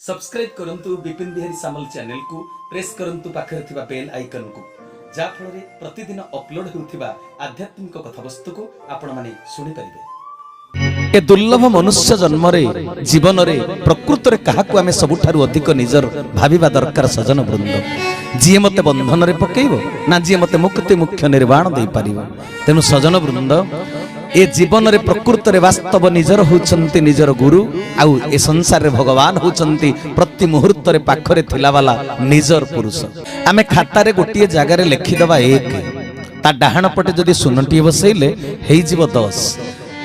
Subscribe करंतु विपिन बिहारी सामल channel को press करंतु पाखरे थिबा बेल आइकन को जा फल रे प्रतिदिन अपलोड होउथिबा आध्यात्मिक कथावस्तु को आपण माने सुनि परिबे। ए दुर्लभ मनुष्य जन्म रे जीवन रे प्रकृत रे काहाकु आमे सबुठारु अधिक निजर भाबिबा दरकार सजन वृंद। जिए मते बंधन रे पकेइबो ना जिए मते मुक्ति मुख्य निर्वाण देई परिबो। तेनु सजन वृंद ए जीवन रे प्रकृत रे वास्तव निजर होचंती निजर गुरु आउ ए संसार रे भगवान होचंती प्रति मुहूर्त रे पाखरे थिला वाला निजर पुरुष। आमे खाता रे गोटिए जागा रे लिखि दबा 1 ता डाहाण पटे जदी सुनटी बसैले हेइ जीव 10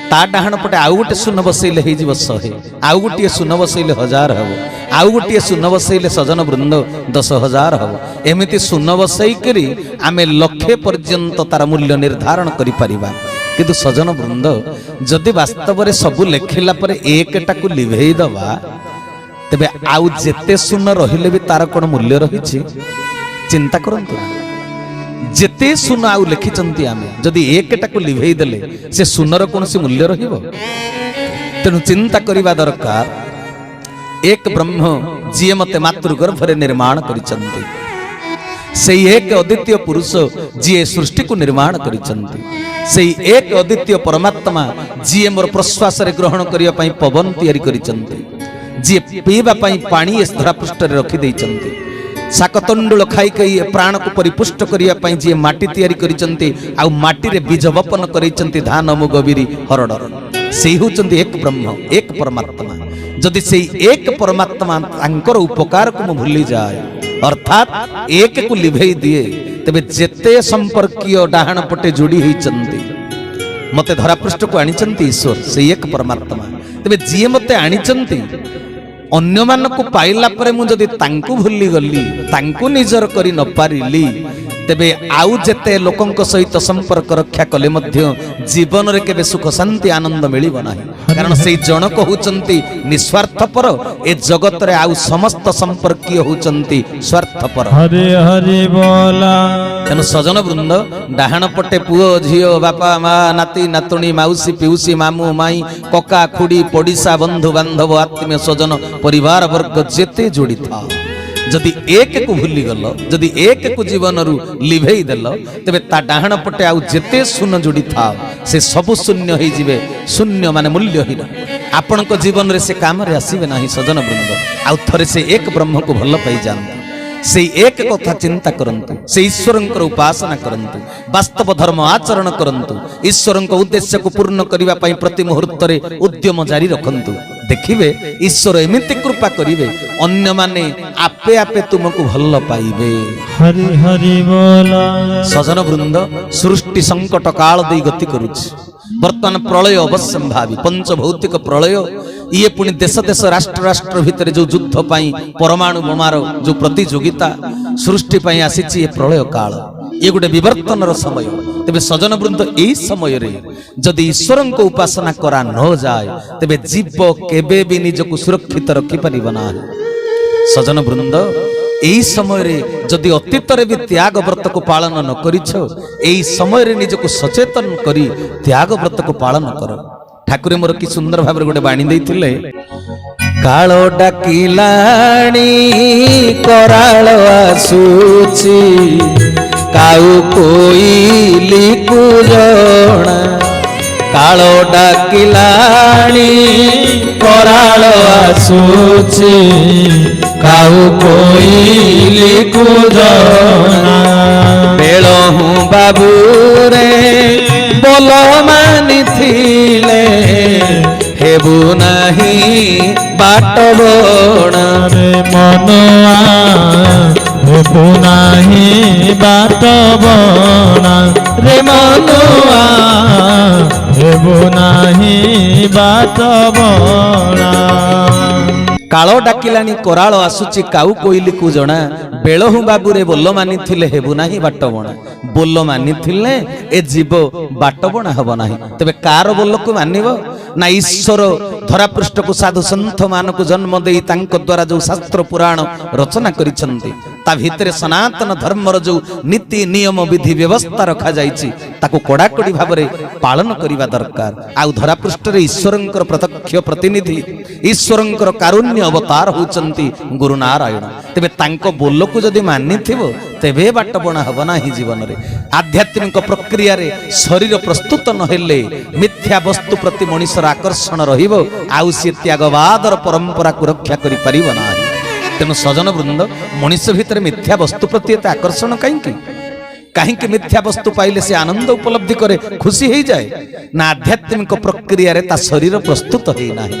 ता डाहाण पटे आउ गोटे सुन बसैले हेइ जीव 100 आउ गोटिए सुन बसैले 1000 हबो आउ गोटिए सुन बसैले सजन वृंद 10,000 हबो। एमिति सुन बसै करी आमे लक्षे पर्यंत तार मूल्य निर्धारण करि परिबा। किंतु सजन वृंद जदि वास्तव रे सबु लेखिला पर एकटा को लिभेई दबा तबे आउ जेते सुन रहिले भी तार कोन मूल्य रहिछि चिंता करंतु। जेते सुन आउ लिखिचंती आमे जदि एकटा को लिभेई देले से सुनर कोनसी मूल्य रहिबो। तेनु चिंता करिबा दरकार एक ब्रह्म जिए मते मातृगर्भ रे निर्माण करिचंती सेई एक अद्वितीय पुरुष जिए सृष्टि को निर्माण करिचंती सेई एक अद्वितीय परमात्मा जिए मोर प्रश्वास रे ग्रहण करिया पई पवन तयारी करिचंती जिए पीबा पई पानी इस धरा पृष्ठ रे रखि दैचंती साकतंडुल खाई खाई प्राण को परिपुष्ट करिया पई जिए माटी तयारी करिचंती आ माटी रे बीज वपन करिचंती धान मुग बिरि हरडर सेई होचंती एक ब्रह्म एक परमात्मा। जदि सेई एक परमात्मा तांकर उपकार को भूली जाए अर्थात एक को लिभेई दिए तेबे जेते संपर्कीय डाहाण पटे जोड़ी होइचंती मते धरापृष्ठ को आनिचंती ईश्वर से एक परमात्मा। तेबे जिए मते आनिचंती अन्य मान को पाइला परे मु जदि तांकु भूली गली तांकु निजर करी न पारिली तेबे आउ जेते लोकंक सहित संपर्क रक्षा कले मध्य जीवन रे केबे सुख शांति आनंद मिलिबो नाही। कारण सेई जनक होचंती निस्वार्थपर ए जगत रे आउ समस्त संपर्कीय होचंती स्वार्थपर। हरि हरि बोला। तेनु सजन वृंद डाहाण पटे पुओ झियो बापा मा नाती नातुणी माउसी पिउसी मामू माई कका खुड़ी पड़िसा बंधु बांधव आत्मीय स्वजन परिवार वर्ग जेते जोड़ी था जदि एक को भूली गल जदि एक को जीवन रु लिभेई देल तेबे ता डाहाण पटे आउ जेते शून्य जोड़ी था से सब शून्य हो जिवे शून्य माने मूल्यहीन आपण को जीवन रे से काम रे आसीबे नाही। सजन वृंद आउ थरे से एक ब्रह्म को भल पाई जानते से एक कथा चिंता करंतु से ईश्वरंकर उपासना करंतु वास्तव धर्म आचरण करंतु ईश्वरंक उद्देश्य को पूर्ण करिवा पई प्रति मुहूर्त रे उद्यम जारी रखंतु देखिबे ईश्वर एमिति कृपा करिवे अन्य माने आपे आपे तुमको भल पाइबे। हरि हरि बोला। सजन वृंद सृष्टि संकट काल देई गति करूछि वर्तमान प्रलय अवश्यंभावी पंच भौतिक प्रलय ये पुणी देश देश राष्ट्र राष्ट्र भितर जो युद्ध पाई परमाणु बोमार जो प्रतियोगिता सृष्टि पाई आसीछि ये प्रलय काल ये गोटे विवर्तन समय। तेबे सजन वृंद एई समय रे जदि ईश्वरन को उपासना करा न जाए तेबे जीव केबे भी निजको सुरक्षित रखि परिबो ना। सजन वृंद एई समय रे जदि अतीत रे भी त्याग व्रत को पालन न करिछ एई समय रे निजको सचेतन करी त्याग व्रत को पालन कर। ठाकुर मोर कि सुंदर भाव गोटे बाणी देइथिले कालो डाकिलाणी कराल आसुची काउ कोइली कुजणा कालो डाकिलाणी कराल आसुची काउ कोइली कुजणा बेलहु बाबू रे बोल मानि थिले हेबु नाही बाट बणा रे मनवा हेबु नाही बाट बणा रे मनवा हेबु नाही बाट बणा। कालो डाकिलानी कराल आसुची काउ कोइली को जणा बेलहु बाबू रे बोल मानि थिले हेबु नाही बाट बणा बोल मानि थिले ए जीव बाट बणा हबो नाही। तबे कार बोल को मानिबो ना ईश्वर धरापृष्ठ को साधु संत मान को जन्म देई तांको द्वारा जो शास्त्र पुराण रचना करिसंती ता भितर सनातन धर्मर जो नीति नियम विधि व्यवस्था रखा जाइछि ताको कड़ाकड़ी भाव में पालन करने दरकार। आउ धरापृष्ठ ईश्वरंकर प्रत्यक्ष प्रतिनिधि ईश्वरंकर कारुण्य अवतार होचंती गुरु नारायण। तेबे तांको बोलको जदि मानिथिबो तेबे बाट बणा हब नाही जीवन रे। आध्यात्मिक प्रक्रिया रे शरीर प्रस्तुत न हेले मिथ्या वस्तु प्रति मनुष्यर आकर्षण रहिबो आउ से त्यागवादर परंपरा को रक्षा करि परिबो नाही। तेणु सजन वृंद मनुष्य भितर मिथ्या वस्तु प्रति एते आकर्षण कहीं मिथ्या वस्तु पाइले से आनंद उपलब्धि करे खुशी हो जाए ना आध्यात्मिक प्रक्रिया रे ता शरीर प्रस्तुत है नाही।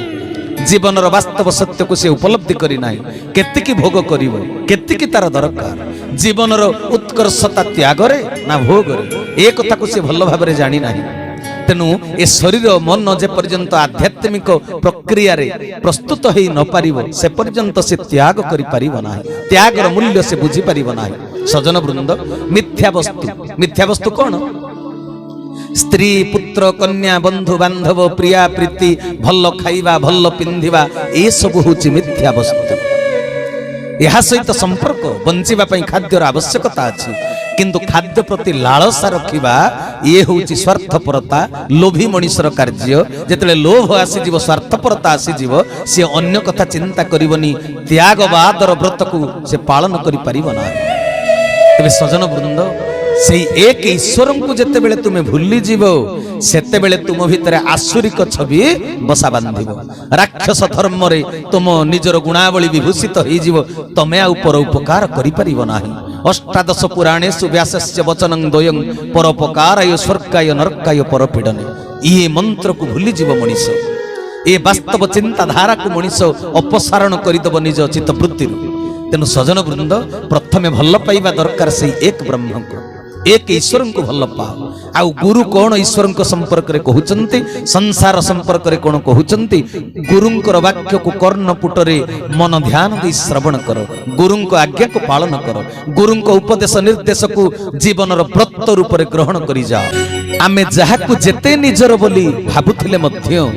जीवन वास्तव सत्य को से उपलब्धि करी नाही। केतिकी भोग करिवो केतिकी तार दरकार जीवन उत्कर्षता त्याग रे ना भोग रे ए कथा को से भल भाव रे जानी नाही। तेणु ए शरीर मन जे पर्यंत आध्यात्मिक प्रक्रिया रे प्रस्तुत हो न पारिबो से पर्यंत से त्याग करि पारिबो नाही। त्यागर मूल्य से बुझी पारिबो नाही। सजन वृंद मिथ्या वस्तु कौन? स्त्री पुत्र कन्या बंधु बांधव प्रिया प्रीति भल खाइबा भल पिंधिबा ए सब होची मिथ्या वस्तु। यह सहित संपर्क बंचिबा पई खाद्यर आवश्यकता अछि किंतु खाद्य प्रति लालसा रखिबा ये होची स्वार्थपरता लोभी मनुष्यर कार्य। जेतले लोभ आसीजिव स्वार्थपरता आसीजिव से अन्य कथा चिंता करिवनी त्यागवादर व्रत को से पालन करि परिबो ना। तबे सजन वृंद से एक ईश्वर को जिते बेले तुम्हें भूली जीव सेते बेले तुम भितर आसुरिक छवि बसा बांधिब। राक्षस धर्म रे तुम निजर गुणावली विभूषित हो जीव तमे आ परोपकार करि परिबो नाही। अष्टादश पुराणेषु व्यासस्य वचनं द्वयं परोपकाराय स्वर्गाय नरकाय परपीडने ये मंत्र को भूली जीव मनीष ए वास्तव चिंताधारा को मनीष अपसारण करदब निज चित्तवृत्ति। तेणु सजन वृंद प्रथमे भल पाइबा दरकार से एक ब्रह्म को एक ईश्वर को भल पाओ। आउ गुरु कौन ईश्वर संपर्क रे कहउचंती संसार संपर्क रे कौन कहउचंती गुरुंकर वाक्य को कर्णपुटरे मन ध्यान दे श्रवण कर गुरुंक आज्ञा को पालन कर गुरुंक उपदेश निर्देश को जीवन व्रत रूप रे ग्रहण करि जाओ। आमे जहा को जेते निजर बोली भाबुथिले मध्य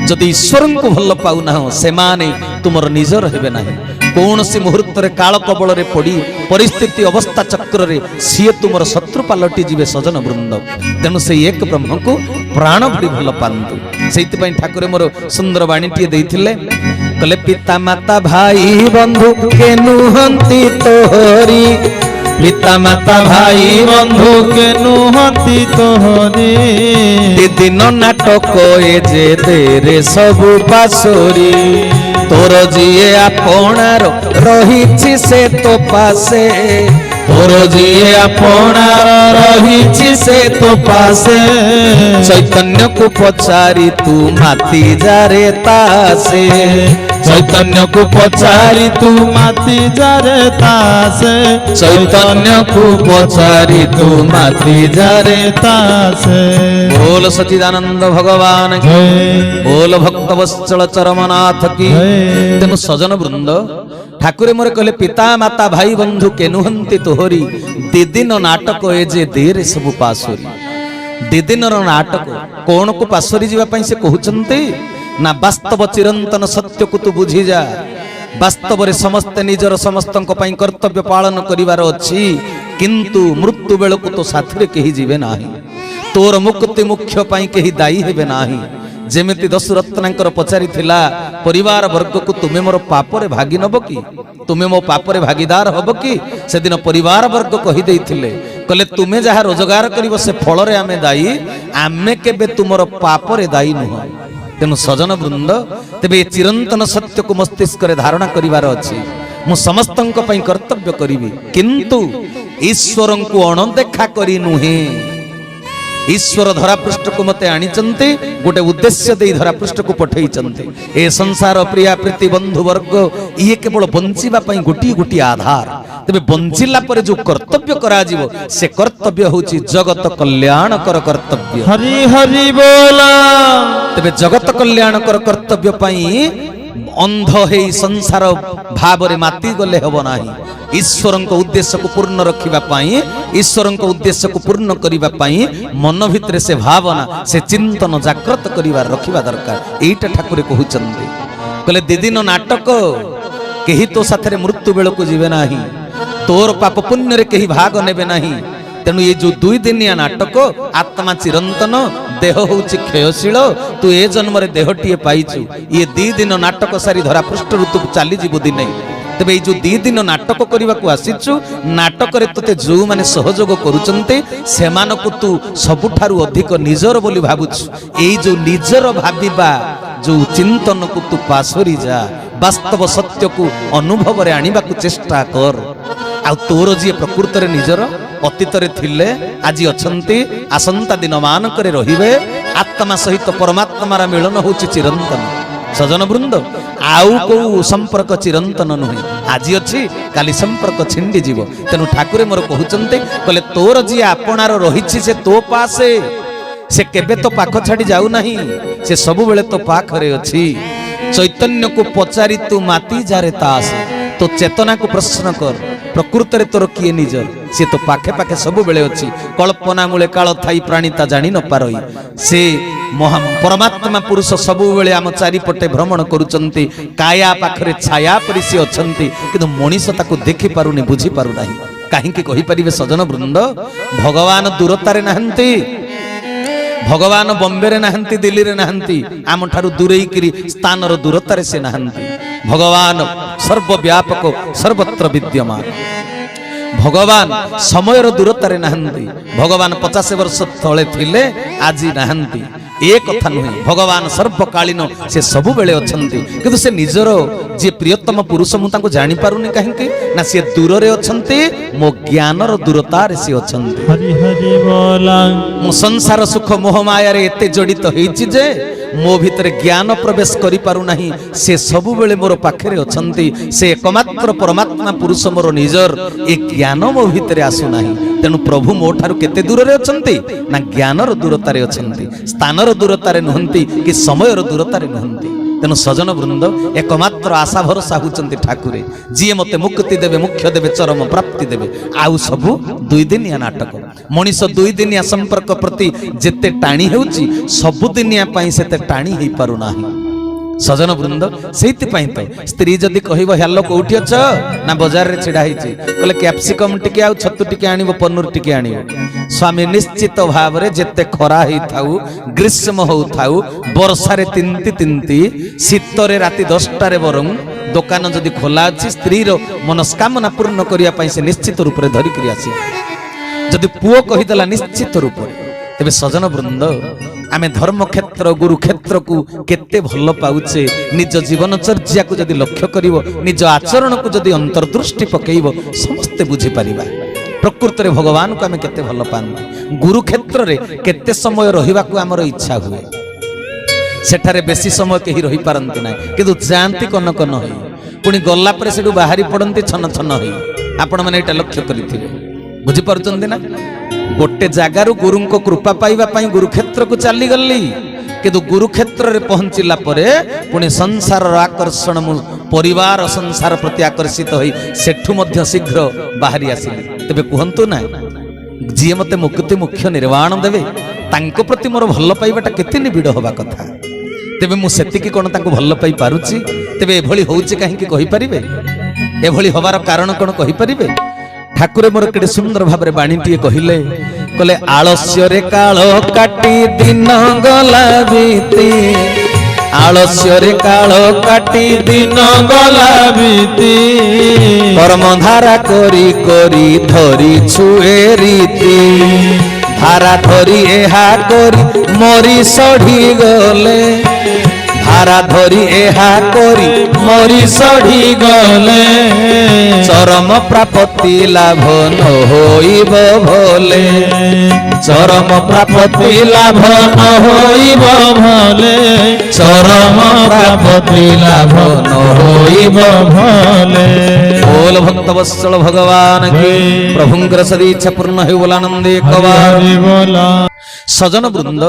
जदि ईश्वर को भल पाउ ना से माने तुमर निजर हेबे नाही। कौन सी मुहूर्त रे काल कबल रे पड़ी परिस्थिति अवस्था चक्र रे सीए तुमर शत्रु पलटि जीवे सजन वृंद। तेणु से एक ब्रह्म को प्राण भरी भल पांतु। सेति पई ठाकुर मोर सुंदर बाणीटिए देइथिले कले पिता माता भाई बंधु के नुहंती तोहरी पिता माता भाई बंधु के नुहंती तोहरी दिन नाटक ए जे देरे सबु पासोरी तोर जिए आपणार रहिछि से तो पासे तोर जिए आपणार रहिछि से तो पासे चैतन्य को पचारी तू माती जारे तासे चैतन्य को पचारी तू माती जारे तासे चैतन्य को पचारी तू माती जारे तासे। बोल सच्चिदानंद भगवान की बोल भक्त वत्सल चरमनाथ की। तेणु सजन वृंद ठाकुरे मोरे कहले पिता माता भाई बंधु के नुहंती तोहरी दिदिन नाटक ए जे देरे सबु पासोरी। दिदिन नाटक कौन को पासोरी जीवा पई से कहउचंती ना वास्तव चिरंतन सत्य को तू बुझी जा। वास्तव रे समस्त निजर समस्तक पई कर्तव्य पालन करिवार अछि किंतु मृत्यु बेल को तो साथी रे केही जीवे नाही। तोर मुक्ति मुख्य पई केही दायी हेबे नाही। जेमिति दशरत्नांकर पचारि थिला परिवार वर्ग को तुमे मोर पाप रे भागी नब कि तुमे मो पाप रे भागीदार हब कि से दिन परिवार वर्ग कहि देइथिले कहले तुमे जहा रोजगार करिवो से फल रे आमे दायी आमे केबे तुमर पाप रे दायी नुह। तेणु सजन वृंद तेबे चिरंतन सत्य को मस्तिष्क रे धारणा करिवार अछि मु समस्तंक पई कर्तव्य करिवि किंतु ईश्वर को अणदेखा करी नुहे। ईश्वर धरापृष्ठ को मते आनीचंते गोटे उद्देश्य दे धरापृष्ठ को पठेइचंते ए संसार प्रिया प्रीति बंधु वर्ग ये केवल बंचिबा पई गोटी गोटी आधार। तबे बंचिला पर जो कर्तव्य करा जीवो से कर्तव्य होची जगत कल्याण कर कर्तव्य। हरि हरि बोला। तबे जगत कल्याण कर कर्तव्य पई अंध हे संसार भाव रे माती गले हबो नाही। ईश्वर उद्देश्य को पूर्ण रखिबा पाई ईश्वर उद्देश्य को पूर्ण करिबा पाई मन भितर से भावना से चिंतन जागृत करिबा रखिबा दरकार। एटा ठाकुर कहउचंती कहले दिदिन नाटक केही तो साथरे मृत्यु बेल को जीवे नाही। तोर पाप पुण्य रे कहीं भाग नेबे नहीं। तेणु ये जो 2 दिनिया नाटक आत्मा चिरंतन देह होउछि क्षयशील तू ए जन्म रे देहटीए पाइछु ये 2 दिन नाटक सारी धरा पृष्ठ ऋतु चली जीवु दिने तेबे ये जो 2 दिन नाटक करने को आसीचु नाटक रे तते जो माने सहयोग करूचंते सेमानकु तू सबुठारु अधिक निजर बोली भाबुछु एई जो निजर भाबिबा जो चिंतन को तू पासरी जा वास्तव सत्य को अनुभव रे आनिबा को चेष्टा कर आ तोर जी प्रकृत रे निजर अतीत रे थिले आज अछंती आसंता दिन मानक रे रहिबे आत्मा सहित परमात्मा रा मिलन होछि चिरंतन सजन वृंद आउ को संपर्क चिरंतन नुहे आज अच्छी काली संपर्क छिंडी जीव तेनु ठाकुर मोर कहउचंते कहले तोर जी आपणार रहिछि से तो पासे से केबे तो पाख छाड़ी जाऊ नहीं से सब बेले तो पाखरे अछि चैतन्य को पचारि तू माती जारे तास तो चेतना को प्रश्न कर प्रकृत रे तोर किए निजर से तो पाखे पाखे सब बेले अछि कल्पना मूले काल थाई प्राणी ता जानि न पारई से परमात्मा पुरुष सब बेले आम चारिपटे भ्रमण करुचंती काया पाखरे छाया परि से अछंती किंतु मनीष ताको देखि पारुनी बुझी पारु नाही काहे कि कहि परिबे सजन वृंद भगवान दूरतारे नाहंती भगवान बॉम्बे रे नाहंती दिल्ली रे नाहंती आम ठारू दूरेई करी स्थान रो दूरतारे से नाहंती भगवान सर्वव्यापक सर्वत्र विद्यमान भगवान समय रो दूरतारे नाहंती भगवान 50 वर्ष तले थिले आज नाहंती ए कथा नुहे भगवान सर्वकालीन से सब बेले अछंती किंतु से निजर जे प्रियतम पुरुष मु ताको जानि पारुनी काहेकि ना से दूर रे अछंती मो ज्ञान रो दूरता रे से अछंती हरि हरि बोला मु संसार सुख मोह माया रे एते जडित होईची जे मो भीतर ज्ञान प्रवेश करि पारु नाही से सब बेले मोर पाखरे अछंती से एकमात्र परमात्मा पुरुष मोर निजर ए ज्ञान मो भीतर आसु नाही तेनु प्रभु मो ठारू केते दूर रे अछंती ना ज्ञान रो दूरता रे अछंती स्थान रो दूरता रे नहंती कि समय रो दूरता रे नहंती तेनु सजन वृंद एकमात्र आशा भरोसा होचंती ठाकुरे जी मते मुक्ति देबे मुख्य देबे चरम प्राप्ति देबे आउ सबु 2 दिनिया नाटक मनीष 2 दिनिया संपर्क प्रति जेते टाणी हेउची सबु दिनिया पई सेते टाणी हेई पारु नाही सजन वृंद सेति पई तो स्त्री जदी कहिबो हेलो कोठी अछ ना बाजार रे छिडा हेची कहले कैप्सिकम टिके आउ छतु टिके आनिबो पन्नूर टिके आनिबो स्वामी निश्चित भाव रे जेते खरा हेई थाउ ग्रीष्म हो थाउ वर्षा रे तिंती तिंती शीत रे राति 10टा रे बरम दुकान जदी खोला अछि स्त्री रो मनस्कामना पूर्ण करिया पई से निश्चित रूप रे धरि करी आसी जदी पुओ कहिदला निश्चित रूप रे तेबे सजन वृंद आमे धर्म क्षेत्र गुरु क्षेत्र को केते भल पाउचे निज जीवनचर्या को जदी लक्ष्य करिवो निज आचरण को जदी अंतर्दृष्टि पकेइबो समस्ते बुझी परिबा प्रकृत रे भगवान को आमे केते भल पानी गुरु क्षेत्र रे केते समय रहिबा को हमर इच्छा हुए सेठारे बेसी समय केही रहि पारंती नै किंतु जानती कन कन होई पुनी गल्ला परे सेडु बाहरी पडंती छन छन होई आपण माने एटा लक्ष्य करिथिबे बुझी पारुचंदी ना गोटे जगारू गुरु को कृपा पाइबा पाई गुरु क्षेत्र को चली गली किंतु गुरु क्षेत्र रे पहुंचला परे पुणी संसार आकर्षण परिवार संसार प्रति आकर्षित होई सेठु मध्य शीघ्र बाहरी आसिली तेबे कहंतु ना जी मते मुक्ति मुख्य निर्वाण देवे तांको प्रति मोर भल पाइबाटा केते निबिड़ होबा कथा तेबे मु सेतिकी कोन तांको भल पाई पारुची तेबे एभली होउची काहे कि कहि परिबे एभली होबार कारण कोन कहि परिबे ठाकुर मोर केडे सुंदर भाबरे बाणीटीए कहिले कले आलस्य रे कालो काटी दिन गला बीती आलस्य रे कालो काटी दिन गला बीती कर्म धारा करी करी धरी छुए रीति धारा धरी एहा करी मरी सढ़ी गले धारा धरी एहा करी मरी सढ़ी गले चरम प्राप्ति लाभ न होइब भले चरम प्राप्ति लाभ न होइब भले चरम प्राप्ति लाभ न होइब भले बोल भक्त वत्सल भगवान की प्रभुंकर सदीच्छा पूर्ण हे बोलानंदे कवारी बोला सजन वृंद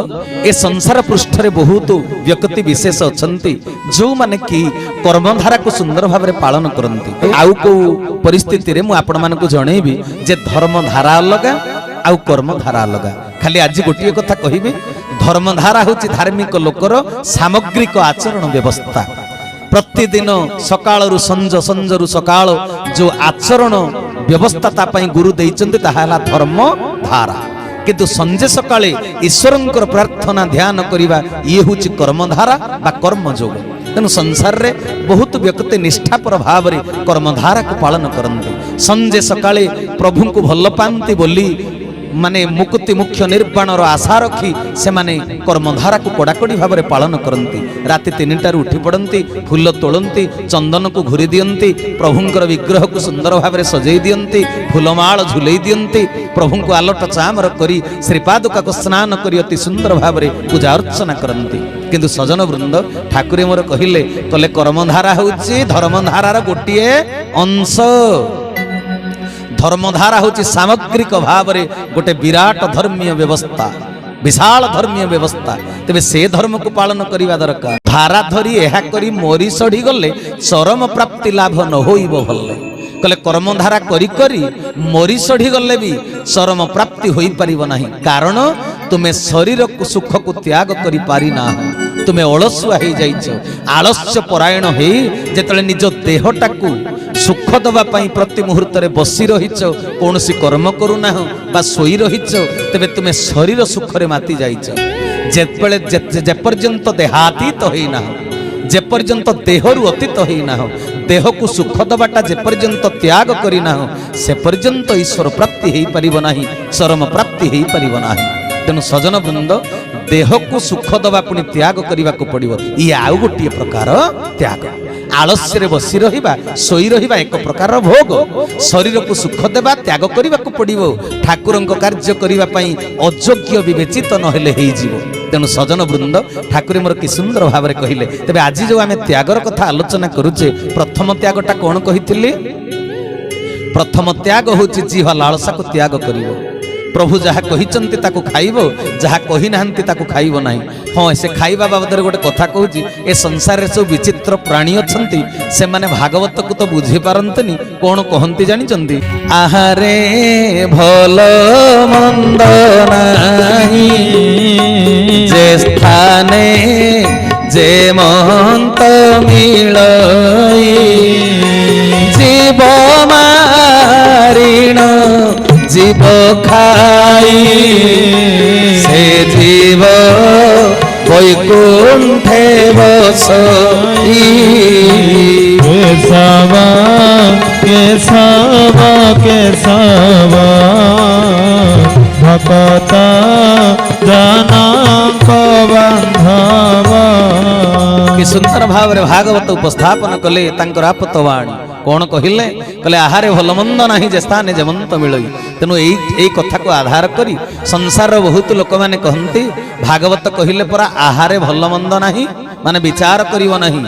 ए संसार पृष्ठ रे बहुत व्यक्ति विशेष अछंती जो माने कि कर्मधारा को सुंदर भाव रे पालन करंती आउ को परिस्थिति रे मु आपण मान को जणेबी जे धर्मधारा अलगा आउ कर्मधारा अलगा खाली आज गोटिए कथा कहिबे धर्मधारा होची धार्मिक लोकर सामग्रिक आचरण व्यवस्था प्रतिदिन सकाळरु संज संजरु सकाळ जो आचरण ବ୍ୟବସ୍ଥା ତା ପାଇଁ ଗୁରୁ ଦେଇଛନ୍ତି, ତାହା ହେଲା ଧର୍ମ ଧାରା। କିନ୍ତୁ ସଞ୍ଜେ ସକାଳେ ଈଶ୍ୱରଙ୍କର ପ୍ରାର୍ଥନା ଧ୍ୟାନ କରିବା ଇଏ ହେଉଛି କର୍ମଧାରା ବା କର୍ମଯୋଗ। ତେଣୁ ସଂସାରରେ ବହୁତ ବ୍ୟକ୍ତି ନିଷ୍ଠାପର ଭାବରେ କର୍ମଧାରାକୁ ପାଳନ କରନ୍ତି। ସଞ୍ଜେ ସକାଳେ ପ୍ରଭୁଙ୍କୁ ଭଲ ପାଆନ୍ତି ବୋଲି ମାନେ ମୁକ୍ତି ମୁଖ୍ୟ ନିର୍ବାଣର ଆଶା ରଖି ସେମାନେ କର୍ମଧାରାକୁ କଡ଼ାକଡ଼ି ଭାବରେ ପାଳନ କରନ୍ତି। ରାତି 3ଟାରୁ ଉଠି ପଡ଼ନ୍ତି, ଫୁଲ ତୋଳନ୍ତି, ଚନ୍ଦନକୁ ଘୁରି ଦିଅନ୍ତି, ପ୍ରଭୁଙ୍କର ବିଗ୍ରହକୁ ସୁନ୍ଦର ଭାବରେ ସଜେଇ ଦିଅନ୍ତି, ଫୁଲମାଳ ଝୁଲେଇ ଦିଅନ୍ତି, ପ୍ରଭୁଙ୍କୁ ଆଲଟ ଚାମର କରି ଶ୍ରୀପାଦୁକାକୁ ସ୍ନାନ କରି ଅତି ସୁନ୍ଦର ଭାବରେ ପୂଜା ଅର୍ଚ୍ଚନା କରନ୍ତି। କିନ୍ତୁ ସଜନ ବୃନ୍ଦ ଠାକୁରେ ମୋର କହିଲେ କର୍ମଧାରା ହେଉଛି ଧର୍ମଧାରାର ଗୋଟିଏ ଅଂଶ। ଧର୍ମଧାରା ହେଉଛି ସାମଗ୍ରିକ ଭାବରେ ଗୋଟେ ବିରାଟ ଧର୍ମୀୟ ବ୍ୟବସ୍ଥା, ବିଶାଳ ଧର୍ମୀୟ ବ୍ୟବସ୍ଥା। ତେବେ ସେ ଧର୍ମକୁ ପାଳନ କରିବା ଦରକାର। ଧାରା ଧରି ଏହା କରି ମରି ସଢ଼ି ଗଲେ ଚରମ ପ୍ରାପ୍ତି ଲାଭ ନ ହୋଇବ ଭଲେ। କହିଲେ କର୍ମଧାରା କରି କରି ମରି ସଢ଼ି ଗଲେ ବି ଚରମ ପ୍ରାପ୍ତି ହୋଇପାରିବ ନାହିଁ। କାରଣ ତୁମେ ଶରୀରକୁ ସୁଖକୁ ତ୍ୟାଗ କରିପାରିନାହଁ। ତୁମେ ଅଳସୁଆ ହେଇଯାଇଛ, ଆଳସ୍ୟ ପରାୟଣ ହେଇ ଯେତେବେଳେ ନିଜ ଦେହଟାକୁ ସୁଖ ଦେବା ପାଇଁ ପ୍ରତି ମୁହୂର୍ତ୍ତରେ ବସି ରହିଛ, କୌଣସି କର୍ମ କରୁନାହଁ ବା ଶୋଇ ରହିଛ, ତେବେ ତୁମେ ଶରୀର ସୁଖରେ ମାତି ଯାଇଛ। ଯେପର୍ଯ୍ୟନ୍ତ ଦେହାତୀତ ହେଇନାହଁ, ଯେପର୍ଯ୍ୟନ୍ତ ଦେହରୁ ଅତୀତ ହେଇନାହଁ, ଦେହକୁ ସୁଖ ଦେବାଟା ଯେପର୍ଯ୍ୟନ୍ତ ତ୍ୟାଗ କରିନାହଁ, ସେ ପର୍ଯ୍ୟନ୍ତ ଈଶ୍ୱର ପ୍ରାପ୍ତି ହେଇପାରିବ ନାହିଁ, ଚରମ ପ୍ରାପ୍ତି ହେଇପାରିବ ନାହିଁ। ତେଣୁ ସଜନ ବୃନ୍ଦ ଦେହକୁ ସୁଖ ଦେବା ପୁଣି ତ୍ୟାଗ କରିବାକୁ ପଡ଼ିବ। ଇଏ ଆଉ ଗୋଟିଏ ପ୍ରକାର ତ୍ୟାଗ। ଆଳସ୍ୟରେ ବସି ରହିବା, ଶୋଇ ରହିବା ଏକ ପ୍ରକାର ଭୋଗ। ଶରୀରକୁ ସୁଖ ଦେବା ତ୍ୟାଗ କରିବାକୁ ପଡ଼ିବ। ଠାକୁରଙ୍କ କାର୍ଯ୍ୟ କରିବା ପାଇଁ ଅଯୋଗ୍ୟ ବିବେଚିତ ନହେଲେ ହେଇଯିବ। ତେଣୁ ସଜନ ବୃନ୍ଦ ଠାକୁରେ ମୋର କି ସୁନ୍ଦର ଭାବରେ କହିଲେ। ତେବେ ଆଜି ଯୋଉ ଆମେ ତ୍ୟାଗର କଥା ଆଲୋଚନା କରୁଛେ, ପ୍ରଥମ ତ୍ୟାଗଟା କ'ଣ କହିଥିଲି? ପ୍ରଥମ ତ୍ୟାଗ ହେଉଛି ଜିହ୍ୱା ଲାଳସାକୁ ତ୍ୟାଗ କରିବ। ପ୍ରଭୁ ଯାହା କହିଛନ୍ତି ତାକୁ ଖାଇବ, ଯାହା କହିନାହାନ୍ତି ତାକୁ ଖାଇବ ନାହିଁ। ହଁ, ସେ ଖାଇବା ବାବଦରେ ଗୋଟେ କଥା କହୁଛି, ଏ ସଂସାରରେ ସବୁ ବିଚିତ୍ର ପ୍ରାଣୀ ଅଛନ୍ତି, ସେମାନେ ଭାଗବତକୁ ତ ବୁଝିପାରନ୍ତିନି। କ'ଣ କହନ୍ତି ଜାଣିଛନ୍ତି? ଆହାରେ ଭଲ ମନ୍ଦ ନାହିଁ, ଯେ ସ୍ଥାନେ ଯେ ମହନ୍ତ ମିଳଇ, ଜୀବ ମାରିଣ জীব খাই, সে জীব বৈকুণ্ঠে বসই। কেশব কেশব কেশব ভকত জনক বান্ধব। কি সুন্দর ভাবে ভাগবত উপস্থাপন কলে তাঙ্কর আপতবাণী। କ'ଣ କହିଲେ? କହିଲେ ଆହାରେ ଭଲ ମନ୍ଦ ନାହିଁ, ଯେ ସ୍ଥାନେ ଯେମନ୍ତ ମିଳଇ। ତେଣୁ ଏଇ କଥାକୁ ଆଧାର କରି ସଂସାରର ବହୁତ ଲୋକମାନେ କହନ୍ତି, ଭାଗବତ କହିଲେ ପରା ଆହାରେ ଭଲ ମନ୍ଦ ନାହିଁ, ମାନେ ବିଚାର କରିବ ନାହିଁ,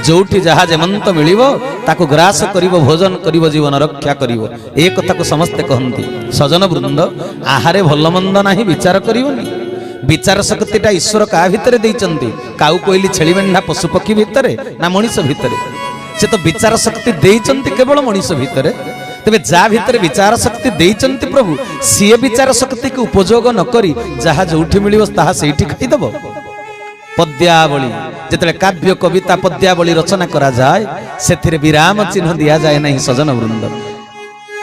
ଯୋଉଠି ଯାହା ଯେମନ୍ତ ମିଳିବ ତାକୁ ଗ୍ରାସ କରିବ, ଭୋଜନ କରିବ, ଜୀବନ ରକ୍ଷା କରିବ। ଏ କଥାକୁ ସମସ୍ତେ କହନ୍ତି। ସଜନ ବୃନ୍ଦ, ଆହାରେ ଭଲ ମନ୍ଦ ନାହିଁ, ବିଚାର କରିବନି। ବିଚାର ଶକ୍ତିଟା ଈଶ୍ୱର କାହା ଭିତରେ ଦେଇଛନ୍ତି? କାଉ କୋଇଲି ଛେଳି ମେଣ୍ଢା ପଶୁପକ୍ଷୀ ଭିତରେ ନା ମଣିଷ ଭିତରେ? ସେ ତ ବିଚାର ଶକ୍ତି ଦେଇଛନ୍ତି କେବଳ ମଣିଷ ଭିତରେ। ତେବେ ଯାହା ଭିତରେ ବିଚାର ଶକ୍ତି ଦେଇଛନ୍ତି ପ୍ରଭୁ, ସିଏ ବିଚାର ଶକ୍ତିକୁ ଉପଯୋଗ ନ କରି ଯାହା ଯୋଉଠି ମିଳିବ ତାହା ସେଇଠି ଖାଇଦେବ। ପଦ୍ୟାବଳୀ, ଯେତେବେଳେ କାବ୍ୟ କବିତା ପଦ୍ୟାବଳୀ ରଚନା କରାଯାଏ, ସେଥିରେ ବିରାମ ଚିହ୍ନ ଦିଆଯାଏ ନାହିଁ ସଜନ ବୃନ୍ଦ।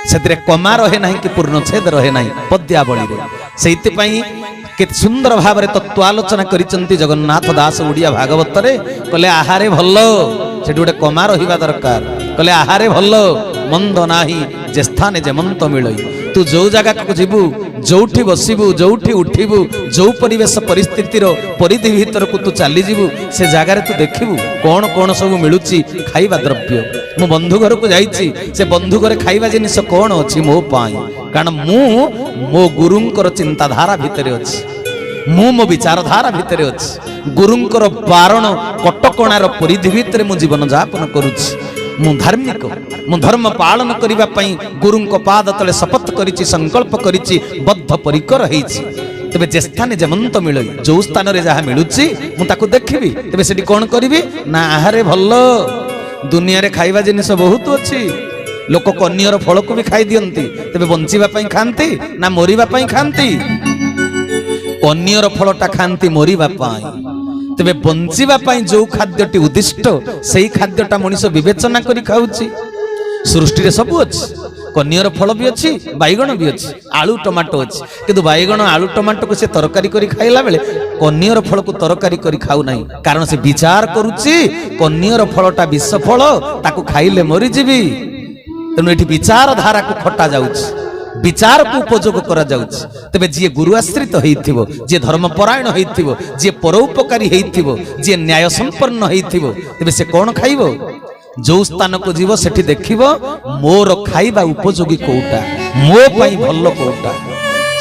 ସେଥିରେ କମା ରହେ ନାହିଁ କି ପୂର୍ଣ୍ଣଚ୍ଛେଦ ରହେ ନାହିଁ ପଦ୍ୟାବଳୀରେ। ସେଇଥିପାଇଁ କେତେ ସୁନ୍ଦର ଭାବରେ ତତ୍ତ୍ୱାଲୋଚନା କରିଛନ୍ତି ଜଗନ୍ନାଥ ଦାସ ଓଡ଼ିଆ ଭାଗବତରେ। କହିଲେ ଆହାରେ ଭଲ, ସେଠି ଗୋଟେ କମା ରହିବା ଦରକାର। କହିଲେ ଆହାରେ ଭଲ ମନ୍ଦ ନାହିଁ, ଯେ ସ୍ଥାନେ ଯେମନ୍ତ ମିଳଇ। ତୁ ଯୋଉ ଜାଗାକୁ ଯିବୁ, ଯୋଉଠି ବସିବୁ, ଯୋଉଠି ଉଠିବୁ, ଯୋଉ ପରିବେଶ ପରିସ୍ଥିତିର ପରିଧି ଭିତରକୁ ତୁ ଚାଲିଯିବୁ, ସେ ଜାଗାରେ ତୁ ଦେଖିବୁ କ'ଣ କ'ଣ ସବୁ ମିଳୁଛି ଖାଇବା ଦ୍ରବ୍ୟ। ମୁଁ ବନ୍ଧୁ ଘରକୁ ଯାଇଛି, ସେ ବନ୍ଧୁ ଘରେ ଖାଇବା ଜିନିଷ କ'ଣ ଅଛି ମୋ ପାଇଁ? କାରଣ ମୁଁ ମୋ ଗୁରୁଙ୍କର ଚିନ୍ତାଧାରା ଭିତରେ ଅଛି, ମୁଁ ମୋ ବିଚାରଧାରା ଭିତରେ ଅଛି। ଗୁରୁଙ୍କର ବାରଣ କଟକଣାର ପରିଧି ଭିତରେ ମୁଁ ଜୀବନ ଯାପନ କରୁଛି। ମୁଁ ଧାର୍ମିକ, ମୁଁ ଧର୍ମ ପାଳନ କରିବା ପାଇଁ ଗୁରୁଙ୍କ ପାଦ ତଳେ ଶପଥ କରିଛି, ସଂକଳ୍ପ କରିଛି, ବଦ୍ଧ ପରିକର ହେଇଛି। ତେବେ ଯେ ସ୍ଥାନେ ଯେମନ୍ତ ମିଳଇ, ଯୋଉ ସ୍ଥାନରେ ଯାହା ମିଳୁଛି ମୁଁ ତାକୁ ଦେଖିବି। ତେବେ ସେଠି କ'ଣ କରିବି ନା ଆହାରେ ଭଲ। ଦୁନିଆରେ ଖାଇବା ଜିନିଷ ବହୁତ ଅଛି। ଲୋକ କନିଅର ଫଳକୁ ବି ଖାଇ ଦିଅନ୍ତି। ତେବେ ବଞ୍ଚିବା ପାଇଁ ଖାଆନ୍ତି ନା ମରିବା ପାଇଁ ଖାଆନ୍ତି? କନିଅର ଫଳଟା ଖାଆନ୍ତି ମରିବା ପାଇଁ। ତେବେ ବଞ୍ଚିବା ପାଇଁ ଯୋଉ ଖାଦ୍ୟଟି ଉଦ୍ଦିଷ୍ଟ, ସେଇ ଖାଦ୍ୟଟା ମଣିଷ ବିବେଚନା କରି ଖାଉଛି। ସୃଷ୍ଟିରେ ସବୁ ଅଛି, कनियर फल भी अच्छी बैगण भी अच्छी आलू टमाटो अच्छी किंतु बैगण आलू टमाटो को से तरकारी करी खाइला बेले कनियर फल को तरकारी करी खाऊ नहीं कारण से विचार करुची कनियर फलटा विष फल ताकू खाइले मरी जीवी तेणु एठी विचार धारा को खटा जाउछि विचार को उपयोग करा जाउछि तबे जे गुरु आश्रित हेइथिबो जे धर्मपरायण हेइथिबो जे परोपकारी हेइथिबो जे न्याय संपन्न हेइथिबो तबे से कोन खाइबो जो स्थान को जीव सेठी देखिबो मोर खाइबा उपयोगी कोउटा मो पई भल्लो कोउटा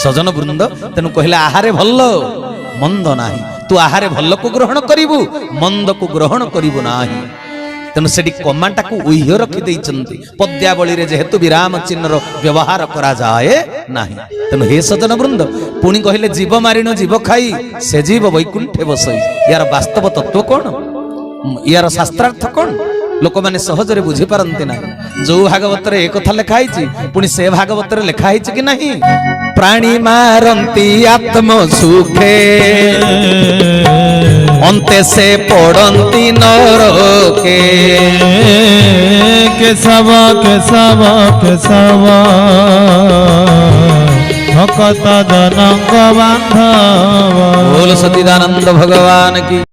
सजन वृंद तेनु कहले आहारे भल्लो मंद नाही तू आहारे भल्लो को ग्रहण करिवु मंद को ग्रहण करिवु नाही तेणु से कमाटा को उह्य रखी देइचंती पद्यावली रे जेहेतु विराम चिन्ह व्यवहार करा जाए नाही तेणु हे सजन वृंद पुणी कहले जीव मारिण जीव खाई से जीव वैकुंठे बसई यार वास्तव तत्व कौन यार शास्त्रार्थ कौन लोक माने सहजरे बुझी पारंती ना जो भागवत रे एक कथा लिखा हिची पुणी से भागवत रे लिखा हिची कि नहीं प्राणी मारंती आत्म सुखे अंते से पड़ंती नरके केशव केशव केशव भक्त जनक बांधव बोल सच्चिदानंद भगवान की।